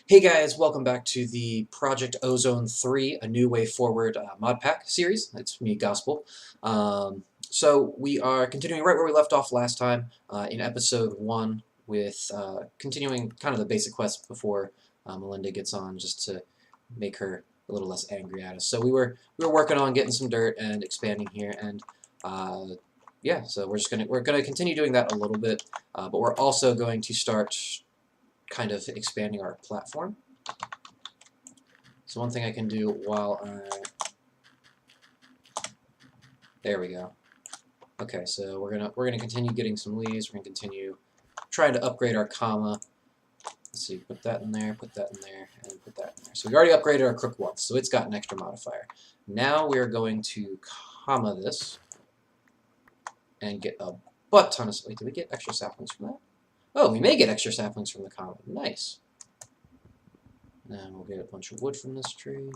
Hey guys, welcome back to the Project Ozone 3, A New Way Forward mod pack series. It's me, Gospel. So we are continuing right where we left off last time in episode 1 with continuing kind of the basic quest before Melinda gets on, just to make her a little less angry at us. So we were working on getting some dirt and expanding here, and yeah, so we're gonna continue doing that a little bit, but we're also going to start kind of expanding our platform. So one thing I can do while there we go. Okay, so we're gonna continue getting some leaves. We're gonna continue trying to upgrade our comma. Let's see, put that in there, put that in there, and put that in there. So we already upgraded our crook once, so it's got an extra modifier. Now we're going to comma this and get a butt ton of. Wait, did we get extra saplings from that? Oh, we may get extra saplings from the comma. Nice. And we'll get a bunch of wood from this tree.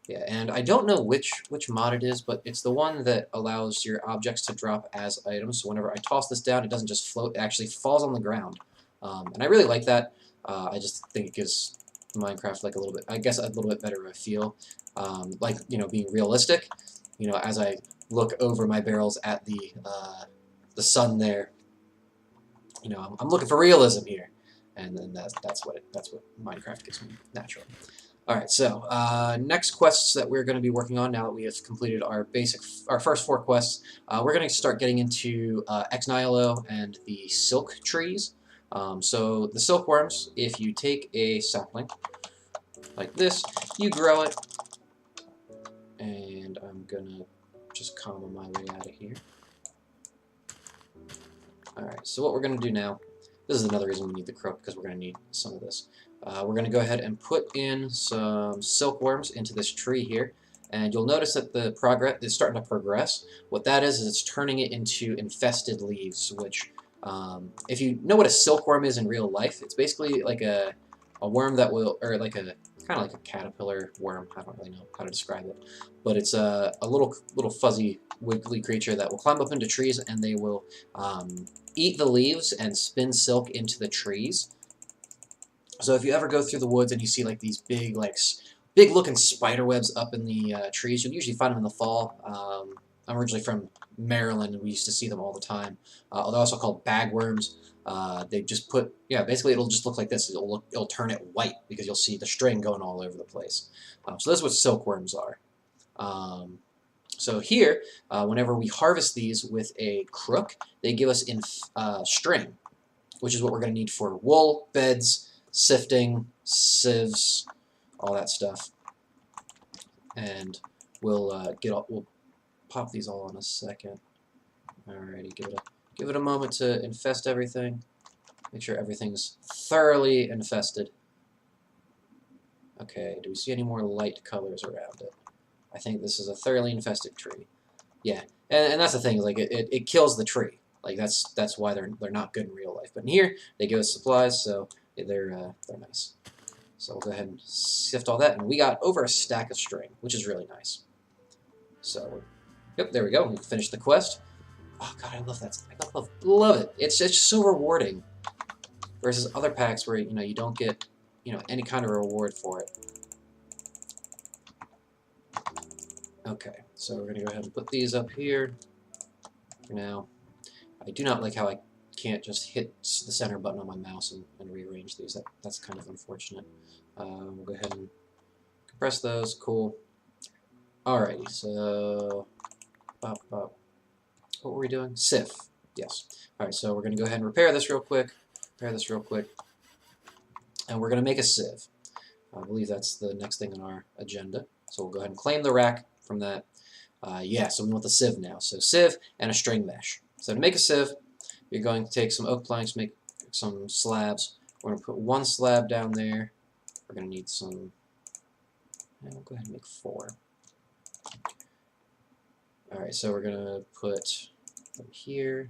Yeah, and I don't know which mod it is, but it's the one that allows your objects to drop as items. So whenever I toss this down, it doesn't just float; it actually falls on the ground. And I really like that. I just think it gives Minecraft like a little bit, I guess, a little bit better of a feel, like being realistic. As I look over my barrels at the sun there, I'm looking for realism here, and then that's what Minecraft gives me naturally. Alright, so next quests that we're going to be working on now that we have completed our first 4 quests, we're going to start getting into Ex Nihilo and the silk trees. So the silkworms, if you take a sapling like this, you grow it, and I'm going to just comma my way out of here. Alright, so what we're going to do now, this is another reason we need the crook, because we're going to need some of this. We're going to go ahead and put in some silkworms into this tree here, and you'll notice that the progress is starting to progress. What that is it's turning it into infested leaves, which, if you know what a silkworm is in real life, it's basically like a worm that will, or like a kind of like a caterpillar worm. I don't really know how to describe it, but it's a little fuzzy, wiggly creature that will climb up into trees, and they will eat the leaves and spin silk into the trees. So if you ever go through the woods and you see like these big looking spider webs up in the trees, you'll usually find them in the fall. I'm originally from Maryland, and we used to see them all the time. They're also called bagworms. They just basically it'll just look like this. It'll turn it white because you'll see the string going all over the place. So that's what silkworms are. So here, whenever we harvest these with a crook, they give us string, which is what we're going to need for wool, beds, sifting, sieves, all that stuff. And we'll pop these all in a second. Alrighty, give it a moment to infest everything. Make sure everything's thoroughly infested. Okay, do we see any more light colors around it? I think this is a thoroughly infested tree. Yeah, and that's the thing, like it kills the tree. Like that's why they're not good in real life. But in here, they give us supplies, so they're nice. So we'll go ahead and sift all that, and we got over a stack of string, which is really nice. So, yep, there we go. We finished the quest. Oh god, I love that. I love it. It's just so rewarding. Versus other packs where you don't get any kind of reward for it. Okay, so we're gonna go ahead and put these up here for now. I do not like how I can't just hit the center button on my mouse and rearrange these. That's kind of unfortunate. We'll go ahead and compress those. Cool. Alrighty, so what were we doing? Sieve. Yes. Alright, so we're going to go ahead and repair this real quick. And we're going to make a sieve. I believe that's the next thing on our agenda. So we'll go ahead and claim the rack from that. Yeah, so we want the sieve now. So sieve and a string mesh. So to make a sieve, you're going to take some oak planks, make some slabs. We're going to put 1 slab down there. We're going to need some, and we'll go ahead and make 4. Alright, so we're going to put them here.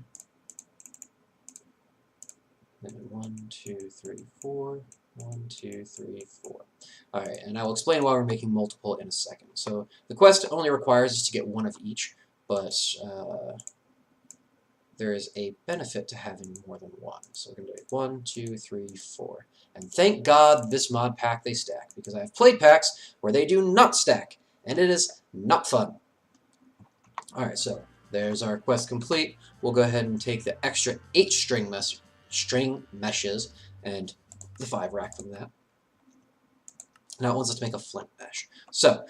Then 1, 2, 3, 4. 1, 2, 3, 4. Alright, and I will explain why we're making multiple in a second. So the quest only requires us to get 1 of each, but there is a benefit to having more than one. So we're going to do 1, 2, 3, 4. And thank God this mod pack they stack, because I have played packs where they do not stack, and it is not fun. Alright, so there's our quest complete. We'll go ahead and take the extra 8 string meshes and the 5 rack from that. Now it wants us to make a flint mesh. So,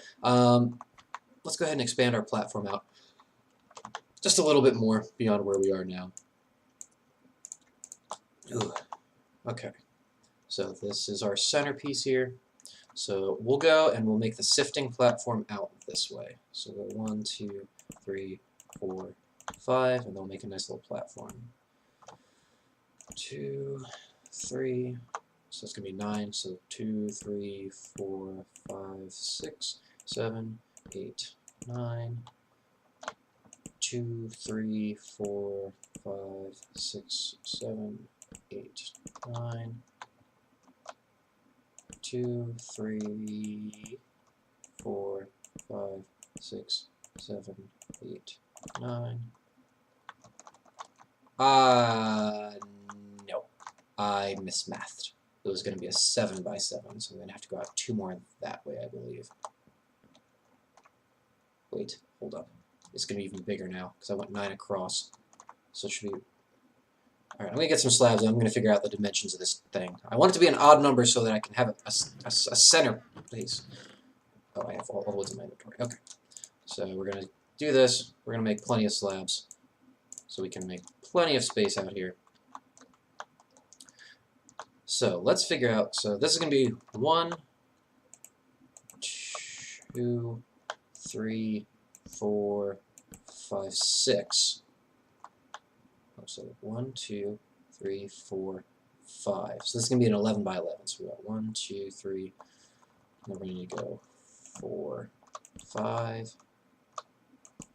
let's go ahead and expand our platform out just a little bit more beyond where we are now. Ooh. Okay, so this is our centerpiece here. So we'll go and we'll make the sifting platform out this way. So we'll go 1, 2, 3, 4, 5, and then we'll make a nice little platform. 2, 3, so it's going to be 9, so 2, 3, 4, 5, 6, 7, 8, 9, 2, 3, 4, 5, 6, 7, 8, 9, 2, 3, 4, 5, 6, 7, 8, 9. No. I mismathed. It was going to be a 7 by 7, so I'm going to have to go out 2 more that way, I believe. Wait, hold up. It's going to be even bigger now, because I went 9 across. So it should be... Alright, I'm going to get some slabs, and I'm going to figure out the dimensions of this thing. I want it to be an odd number so that I can have a center place. Oh, I have all the woods in my inventory. Okay. So we're going to do this. We're going to make plenty of slabs, so we can make plenty of space out here. So let's figure out, so this is going to be 1, 2, 3, 4, 5, 6. Oh, so 1, 2, 3, 4, 5. So this is going to be an 11 by 11. So we got 1, 2, 3, and then we're going to go 4, 5,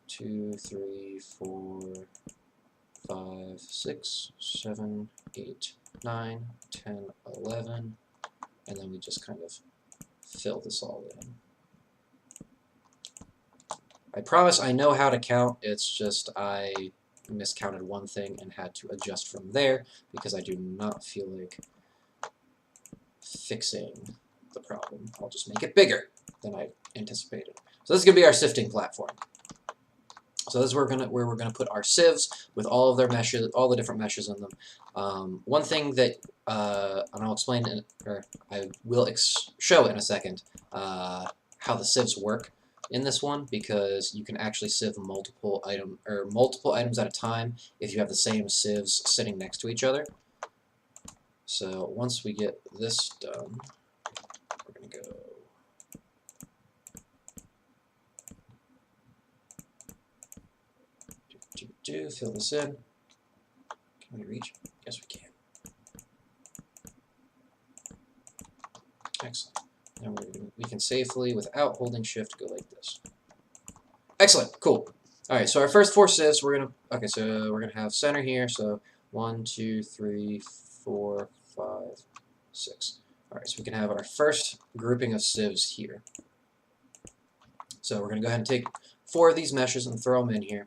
2, 3, 4, 5, 6, 7, 8, 9, 10, 11, and then we just kind of fill this all in. I promise I know how to count, it's just I miscounted one thing and had to adjust from there because I do not feel like fixing the problem. I'll just make it bigger than I anticipated. So this is going to be our sifting platform. So this is where we're gonna put our sieves with all of their meshes, all the different meshes in them. One thing that and I'll explain, or I will show in a second, how the sieves work in this one, because you can actually sieve multiple items at a time if you have the same sieves sitting next to each other. So once we get this done, we're gonna go. Fill this in. Can we reach? Yes, we can. Excellent. Now we can safely, without holding shift, go like this. Excellent. Cool. All right. So our first 4 sieves, we're gonna have center here. So 1, 2, 3, 4, 5, 6. All right. So we can have our first grouping of sieves here. So we're gonna go ahead and take 4 of these meshes and throw them in here.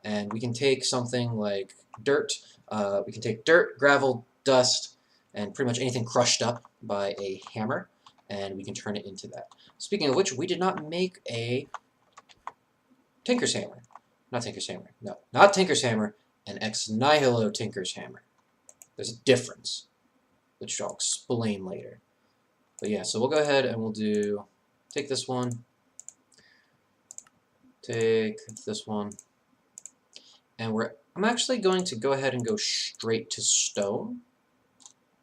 And we can take something like dirt. We can take dirt, gravel, dust, and pretty much anything crushed up by a hammer, and we can turn it into that. Speaking of which, we did not make a Tinker's Hammer. Not Tinker's Hammer. No, not Tinker's Hammer, an Ex Nihilo Tinker's Hammer. There's a difference, which I'll explain later. But yeah, so we'll go ahead and we'll take this one, take this one, and I'm actually going to go ahead and go straight to stone,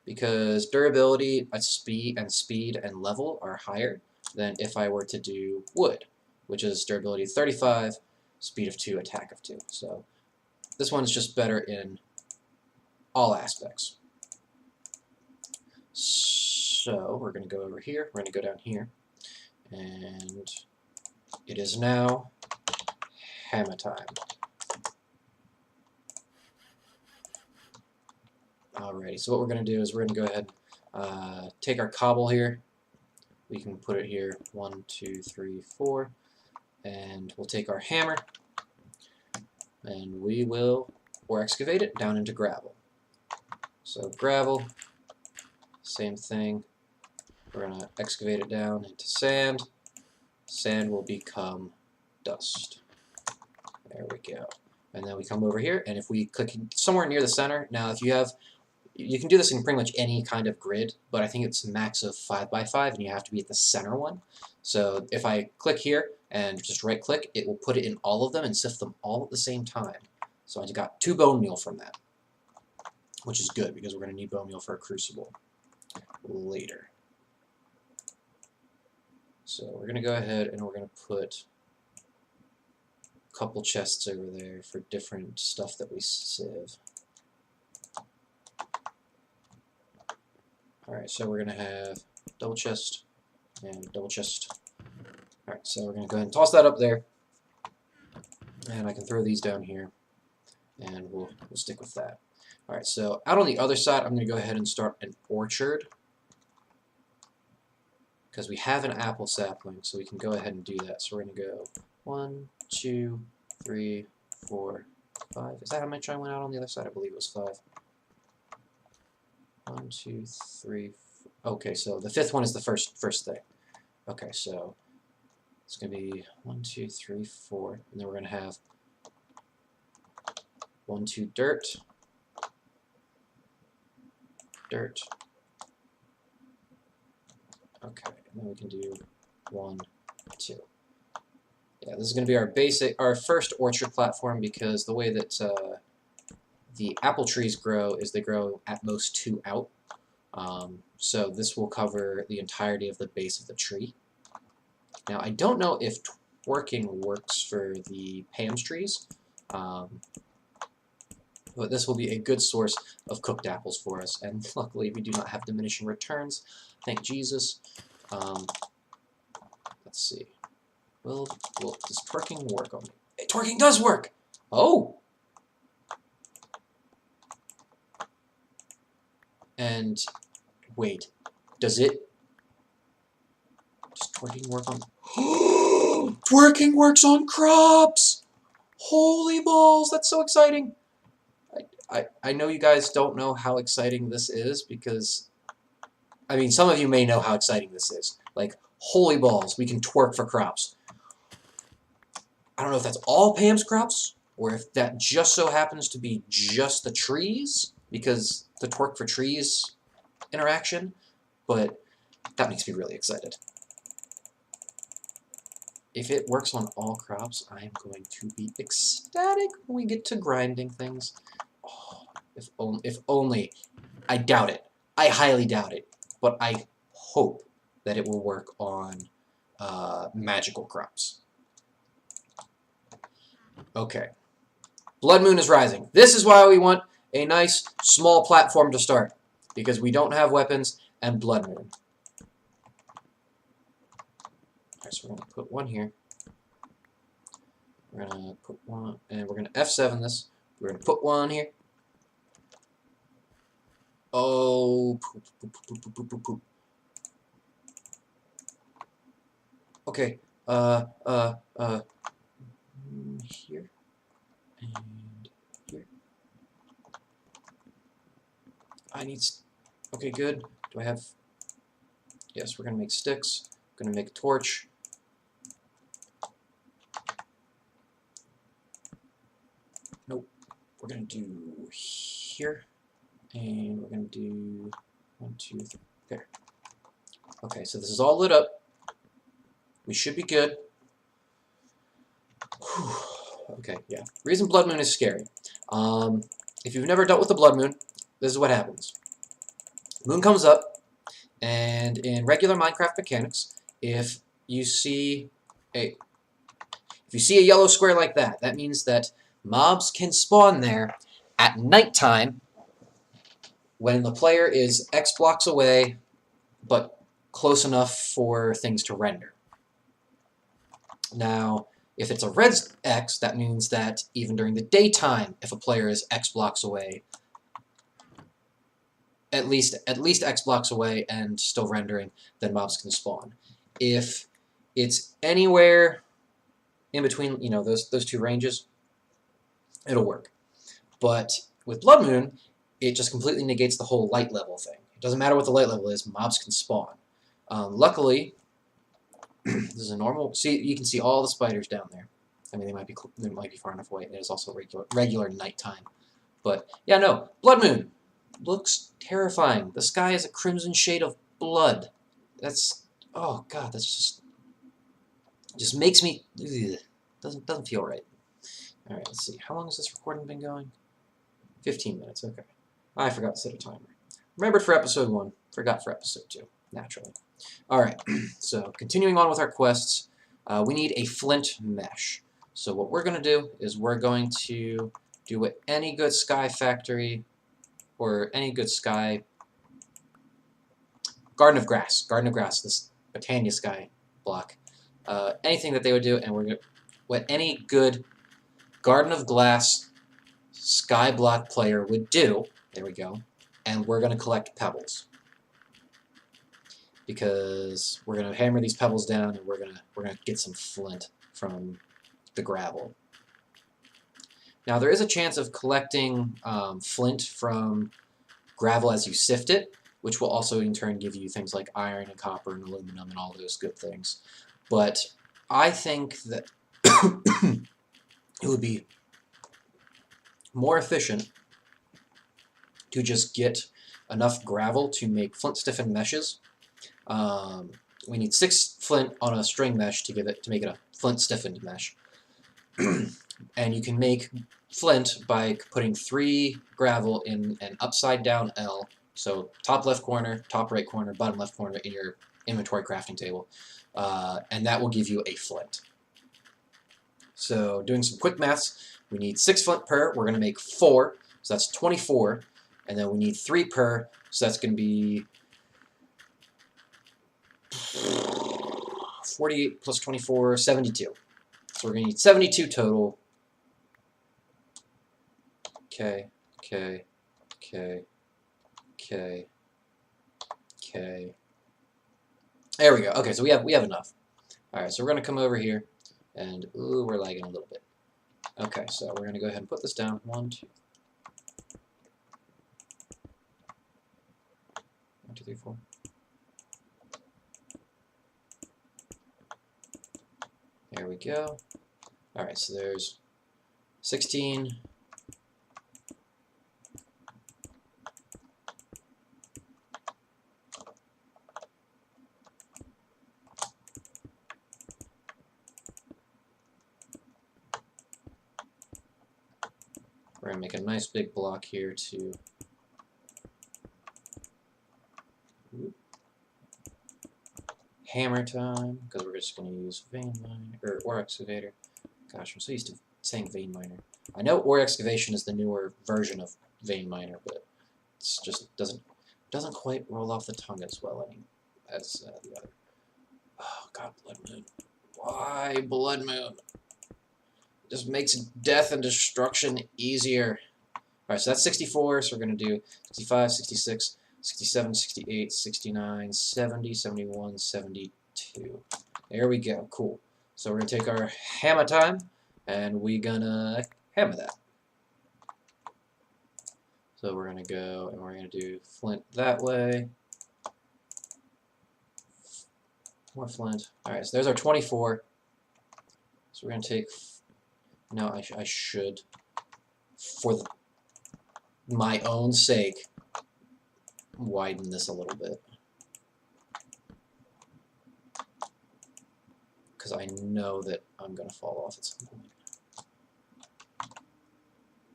because durability at speed and level are higher than if I were to do wood, which is durability 35, speed of 2, attack of 2. So this one's just better in all aspects. So we're going to go over here, we're going to go down here, and it is now hammer time. Alrighty, so what we're going to do is we're going to go ahead and take our cobble here. We can put it here, 1, 2, 3, 4, and we'll take our hammer, and we will or excavate it down into gravel. So gravel, same thing. We're going to excavate it down into sand. Sand will become dust. There we go. And then we come over here, and if we click somewhere near the center, now if you have, you can do this in pretty much any kind of grid, but I think it's a max of 5 by 5, and you have to be at the center one. So if I click here and just right click, it will put it in all of them and sift them all at the same time. So I got 2 bone meal from that, which is good because we're going to need bone meal for a crucible later. So we're going to go ahead and we're going to put a couple chests over there for different stuff that we sieve. Alright, so we're going to have double chest and double chest. Alright, so we're going to go ahead and toss that up there. And I can throw these down here. And we'll stick with that. Alright, so out on the other side, I'm going to go ahead and start an orchard. Because we have an apple sapling, so we can go ahead and do that. So we're going to go 1, 2, 3, 4, 5. Is that how much I went out on the other side? I believe it was 5. 1, 2, 3, 4. Okay, so the 5th one is the first thing. Okay, so it's going to be 1, 2, 3, 4, and then we're going to have 1, 2 dirt, dirt. Okay, and then we can do 1, 2. Yeah, this is going to be our first orchard platform because the way that the apple trees grow is they grow at most 2 out. So this will cover the entirety of the base of the tree. Now, I don't know if twerking works for the PAM trees, but this will be a good source of cooked apples for us, and luckily we do not have diminishing returns. Thank Jesus. Let's see. Will does twerking work on me? Hey, twerking does work! Oh! And wait, does twerking work on... Twerking works on crops! Holy balls, that's so exciting! I know you guys don't know how exciting this is because, I mean, some of you may know how exciting this is. Like, holy balls, we can twerk for crops. I don't know if that's all Pam's crops, or if that just so happens to be just the trees, because the twerk for trees interaction, but that makes me really excited. If it works on all crops, I am going to be ecstatic when we get to grinding things. Oh, if only. I doubt it. I highly doubt it. But I hope that it will work on magical crops. Okay. Blood Moon is rising. This is why we want a nice, small platform to start. Because we don't have weapons and Blood Moon. Alright, so we're going to put 1 here. We're going to put 1, and we're going to F7 this. We're going to put 1 here. Oh, poop, poop, poop, poop, poop, poop, poop. Okay, here, and here. I need, okay, good. Do I have, yes, we're going to make sticks. We're going to make a torch. Nope, we're going to do here. And we're going to do 1, 2, 3, there. Okay, so this is all lit up. We should be good. Whew. Okay, yeah. Reason Blood Moon is scary. If you've never dealt with the Blood Moon, this is what happens. Moon comes up, and in regular Minecraft mechanics, if you see a yellow square like that, that means that mobs can spawn there at nighttime when the player is X blocks away, but close enough for things to render. Now, if it's a red X, that means that even during the daytime, if a player is X blocks away, at least X blocks away and still rendering, then mobs can spawn. If it's anywhere in between, you know, those 2 ranges, it'll work. But with Blood Moon, it just completely negates the whole light level thing. It doesn't matter what the light level is, mobs can spawn. Luckily, this is a normal... See, you can see all the spiders down there. I mean, they might be far enough away. It is also regular nighttime. But, yeah, no. Blood Moon looks terrifying. The sky is a crimson shade of blood. That's... Oh, God, that's just makes me... Ugh, doesn't feel right. Alright, let's see. How long has this recording been going? 15 minutes, okay. I forgot to set a timer. Remembered for episode 1, forgot for episode 2, naturally. Alright, so continuing on with our quests, we need a flint mesh. So what we're going to do is we're going to do what any good sky factory, or any good sky... Garden of Grass, this Botania sky block. Anything that they would do, and we're going to... What any good Garden of Glass sky block player would do, there we go, and we're going to collect pebbles. Because we're going to hammer these pebbles down, and we're gonna get some flint from the gravel. Now there is a chance of collecting flint from gravel as you sift it, which will also in turn give you things like iron and copper and aluminum and all those good things. But I think that it would be more efficient to just get enough gravel to make flint stiffened meshes. We need 6 flint on a string mesh to make it a flint stiffened mesh. And you can make flint by putting 3 gravel in an upside down L. So top left corner, top right corner, bottom left corner in your inventory crafting table. And that will give you a flint. So doing some quick maths, we need 6 flint per, we're going to make 4, so that's 24. And then we need 3 per, so that's going to be 48 plus 24, 72. So we're going to need 72 total. Okay. There we go. Okay, so we have enough. Alright, so we're going to come over here, and ooh, we're lagging a little bit. Okay, so we're going to go ahead and put this down. 1, 2, 3, 4. There we go. Alright, so there's 16. We're going to make a nice big block here to hammer time, because we're just going to use vein miner, or ore excavator. Gosh, I'm so used to saying vein miner. I know ore excavation is the newer version of vein miner, but it's just doesn't quite roll off the tongue as well as the other. Oh God, Blood Moon. Why Blood Moon? It just makes death and destruction easier. Alright, so that's 64, so we're going to do 65, 66, 67, 68, 69, 70, 71, 72. There we go, cool. So we're going to take our hammer time, and we're going to hammer that. So we're going to go, and we're going to do flint that way. More flint. Alright, so there's our 24. So we're going to take... No, I should, for my own sake, widen this a little bit. Because I know that I'm going to fall off at some point.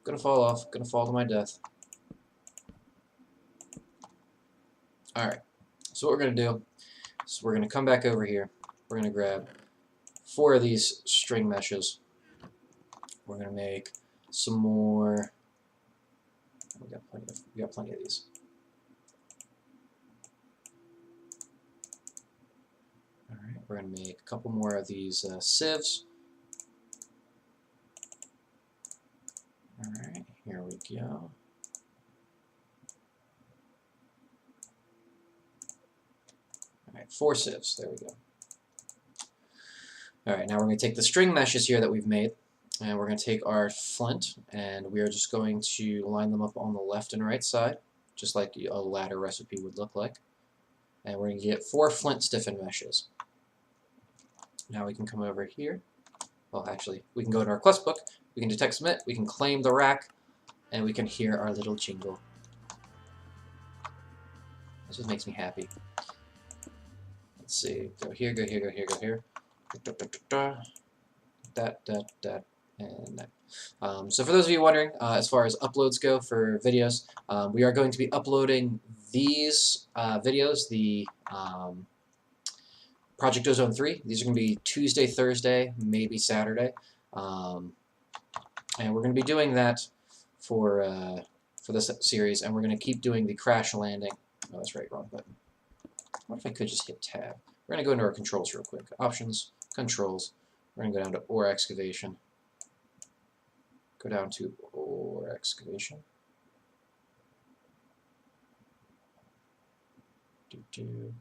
Gonna fall off, gonna fall to my death. Alright, so what we're going to do is we're going to come back over here. We're going to grab 4 of these string meshes. We're going to make some more. We got plenty of these. Alright, we're going to make a couple more of these sieves. Alright, here we go. Alright, 4 sieves. There we go. Alright, now we're going to take the string meshes here that we've made, And we're going to take our flint, and we are just going to line them up on the left and right side, just like a ladder recipe would look like. And we're going to get 4 flint stiffened meshes. Now we can come over here. Well, actually, we can go to our quest book, we can detect submit, we can claim the rack, and we can hear our little jingle. This just makes me happy. Let's see, go here, go here, go here, go here. That, and that. So for those of you wondering, as far as uploads go for videos, we are going to be uploading these videos, the Project Ozone 3. These are going to be Tuesday, Thursday, maybe Saturday. And we're going to be doing that for this series, and we're going to keep doing the crash landing. Oh, that's right, wrong button. What if I could just hit tab? We're going to go into our controls real quick. Options, controls. We're going to go down to ore excavation. Go down to ore excavation. Do.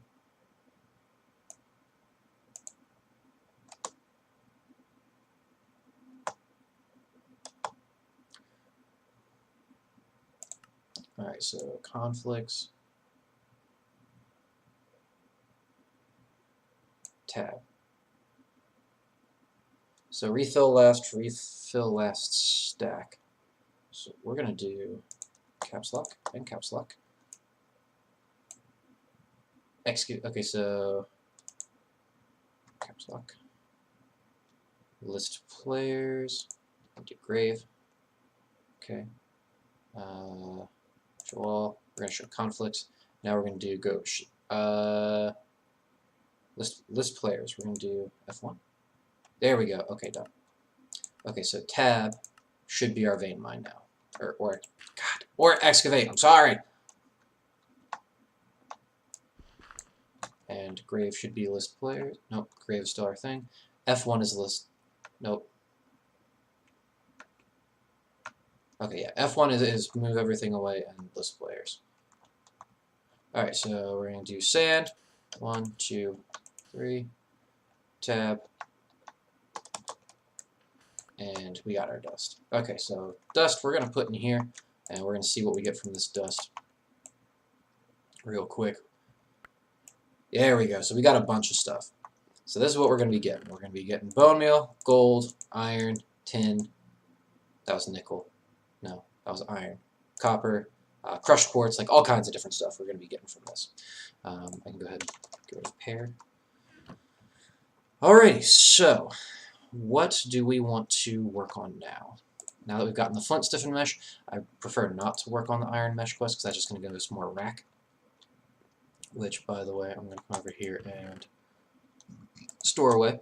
Alright, so conflicts. Tab. So refill last stack. So we're going to do caps lock and caps lock. Okay, so caps lock. List players. Do grave. Okay. Show all. We're going to show conflicts. Now we're going to do list players. We're going to do F1. There we go. Okay, done. Okay, so tab should be our vein mine now. Or excavate. I'm sorry. And grave should be list players. Nope, grave is still our thing. F1 is list. Nope. Okay, yeah. F1 is move everything away and list players. Alright, so we're going to do sand. 1, 2, 3. Tab. And we got our dust. Okay, so dust we're going to put in here, and we're going to see what we get from this dust real quick. There we go. So we got a bunch of stuff. So this is what we're going to be getting. We're going to be getting bone meal, gold, iron, tin. That was nickel. No, that was iron. Copper, crushed quartz, like all kinds of different stuff we're going to be getting from this. I can go ahead and get rid of pair. Alrighty, so what do we want to work on now? Now that we've gotten the flint stiffened mesh, I prefer not to work on the iron mesh quest because that's just going to give us more rack. Which, by the way, I'm going to come over here and store away.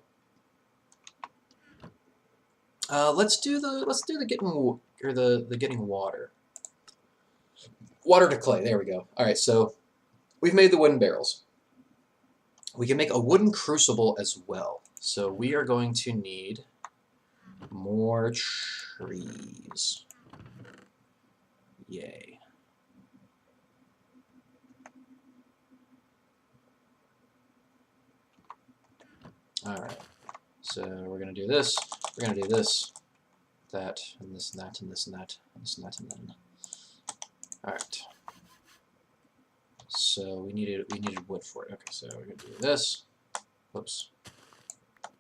Let's do the getting water. Water to clay. There we go. All right, so we've made the wooden barrels. We can make a wooden crucible as well. So we are going to need more trees. Yay. Alright, so we're going to do this, we're going to do this, that, and this, and that, and this, and that, and this, and that, and then. Alright. So we needed wood for it. Okay, so we're going to do this. Whoops.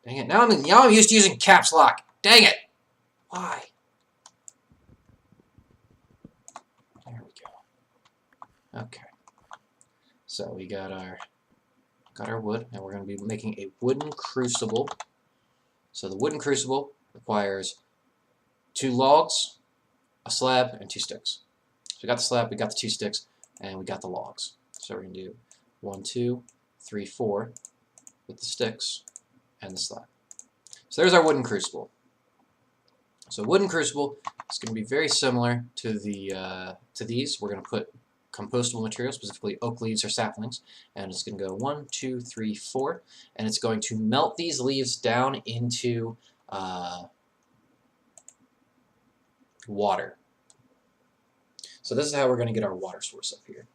Dang it. Now I'm used to using caps lock. Dang it! Why? There we go. Okay. So we got our wood, and we're going to be making a wooden crucible. So the wooden crucible requires 2 logs, a slab, and 2 sticks. So we got the slab, we got the 2 sticks, and we got the logs. So we're going to do 1, 2, 3, 4 with the sticks and the slab. So there's our wooden crucible. So wooden crucible is going to be very similar to these. We're going to put compostable material, specifically oak leaves or saplings, and it's going to go 1, 2, 3, 4, and it's going to melt these leaves down into water. So this is how we're going to get our water source up here.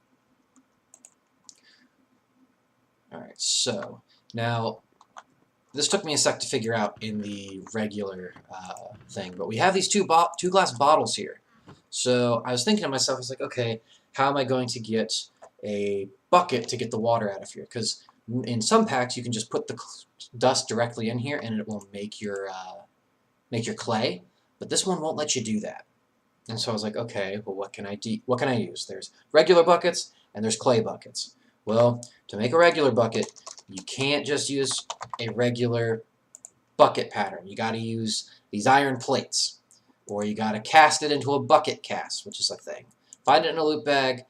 Alright, so now this took me a sec to figure out in the regular thing, but we have these two glass bottles here. So I was thinking to myself, I was like, okay, how am I going to get a bucket to get the water out of here? Because in some packs you can just put the dust directly in here and it will make your clay, but this one won't let you do that. And so I was like, okay, well, what can I use? There's regular buckets and there's clay buckets. Well, to make a regular bucket, you can't just use a regular bucket pattern. You got to use these iron plates, or you got to cast it into a bucket cast, which is a thing. Find it in a loot bag,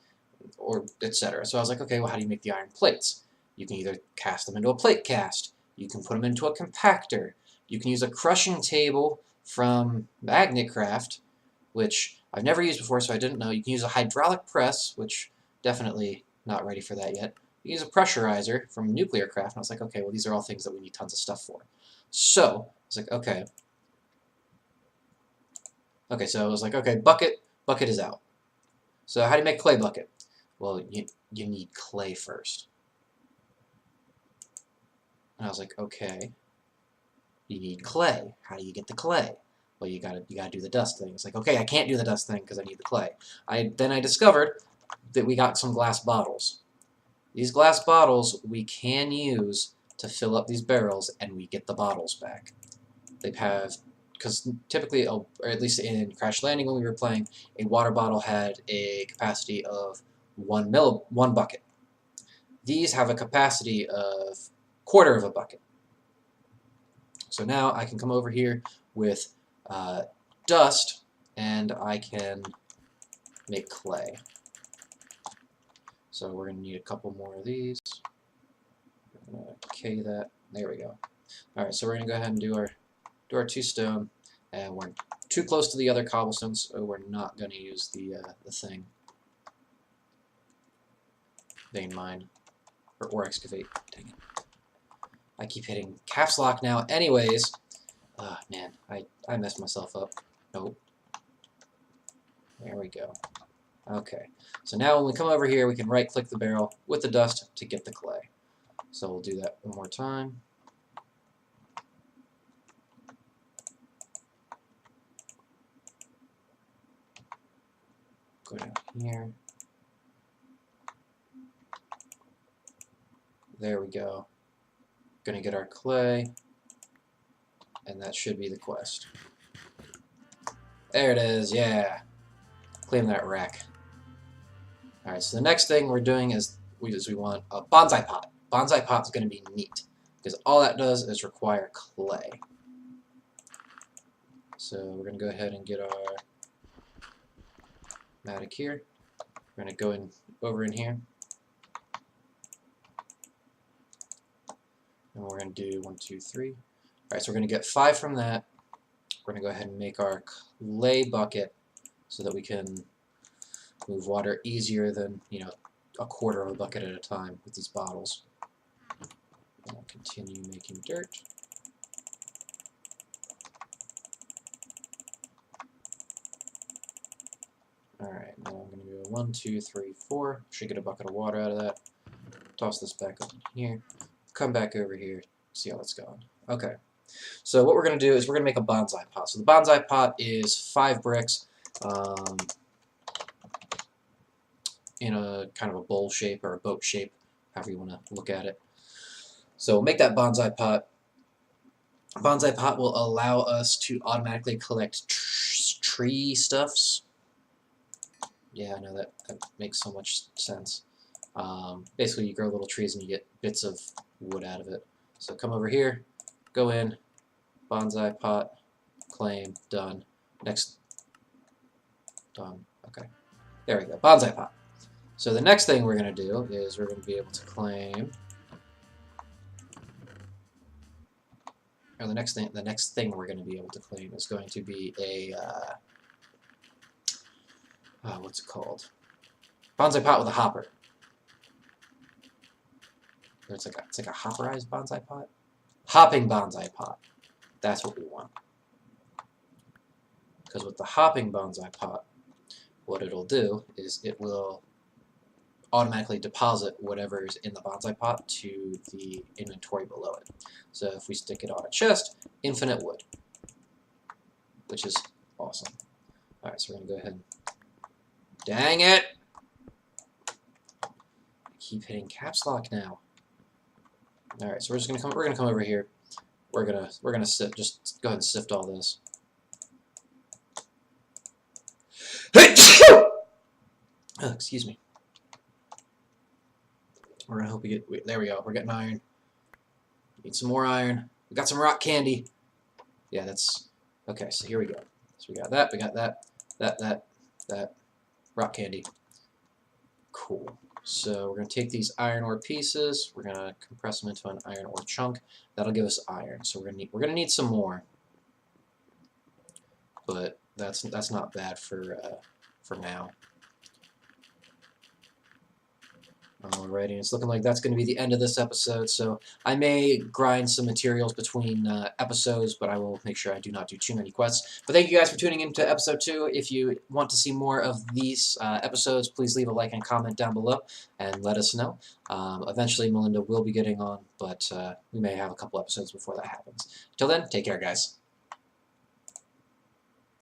or etc. So I was like, okay, well, how do you make the iron plates? You can either cast them into a plate cast. You can put them into a compactor. You can use a crushing table from Magnetcraft, which I've never used before, so I didn't know. You can use a hydraulic press, which definitely not ready for that yet. You can use a pressurizer from Nuclear Craft, and I was like, okay, well, these are all things that we need tons of stuff for. So I was like, okay. Okay, so I was like, okay, bucket is out. So how do you make a clay bucket? Well, you need clay first. And I was like, okay, you need clay. How do you get the clay? Well, you gotta do the dust thing. It's like, okay, I can't do the dust thing because I need the clay. Then I discovered that we got some glass bottles. These glass bottles we can use to fill up these barrels, and we get the bottles back. They have, because typically, or at least in Crash Landing when we were playing, a water bottle had a capacity of one bucket. These have a capacity of quarter of a bucket. So now I can come over here with dust, and I can make clay. So we're going to need a couple more of these. We're going to K that. There we go. Alright, so we're going to go ahead and do our 2 stone, and we're too close to the other cobblestones, so we're not going to use the thing. Vein mine. Or excavate. Dang it. I keep hitting caps lock now. Anyways, man, I messed myself up. Nope. There we go. Okay, so now when we come over here, we can right-click the barrel with the dust to get the clay. So we'll do that one more time. Go down here. There we go. Gonna get our clay, and that should be the quest. There it is, yeah. Claim that rack. Alright, so the next thing we're doing is we want a bonsai pot. Bonsai pot's going to be neat, because all that does is require clay. So we're going to go ahead and get our matic here. We're going to go over in here. And we're going to do 1, 2, 3. Alright, so we're going to get 5 from that. We're going to go ahead and make our clay bucket so that we can move water easier than, a quarter of a bucket at a time with these bottles. And I'll continue making dirt. Alright, now I'm going to go 1, 2, 3, 4. Should get a bucket of water out of that. Toss this back up in here. Come back over here, see how it's going. Okay, so what we're going to do is we're going to make a bonsai pot. So the bonsai pot is 5 bricks in a kind of a bowl shape or a boat shape, however you want to look at it. So we'll make that bonsai pot. Bonsai pot will allow us to automatically collect tree stuffs. Yeah, I know that makes so much sense. Basically, you grow little trees and you get bits of wood out of it. So come over here, go in, bonsai pot, claim, done. Next, done. Okay, there we go, bonsai pot. So the next thing we're going to do is we're going to be able to claim, or the next thing we're going to be able to claim is going to be a, what's it called? Bonsai pot with a hopper. It's like a hopperized bonsai pot? Hopping bonsai pot. That's what we want. Because with the hopping bonsai pot, what it'll do is it will automatically deposit whatever is in the bonsai pot to the inventory below it. So if we stick it on a chest, infinite wood, which is awesome. Alright, so we're going to go ahead and... Dang it! I keep hitting caps lock now. Alright, so we're just gonna come over here. We're gonna sift, just go ahead and sift all this. Oh, excuse me. We're gonna hope we get... there we go. We're getting iron. Need some more iron. We got some rock candy. Yeah, that's... Okay, so here we go. So we got that, that. Rock candy. Cool. So we're going to take these iron ore pieces, we're going to compress them into an iron ore chunk. That'll give us iron. So we're going to need some more. But that's not bad for now. Alrighty, it's looking like that's going to be the end of this episode, so I may grind some materials between episodes, but I will make sure I do not do too many quests. But thank you guys for tuning in to episode 2. If you want to see more of these episodes, please leave a like and comment down below and let us know. Eventually, Melinda will be getting on, but we may have a couple episodes before that happens. Till then, take care, guys.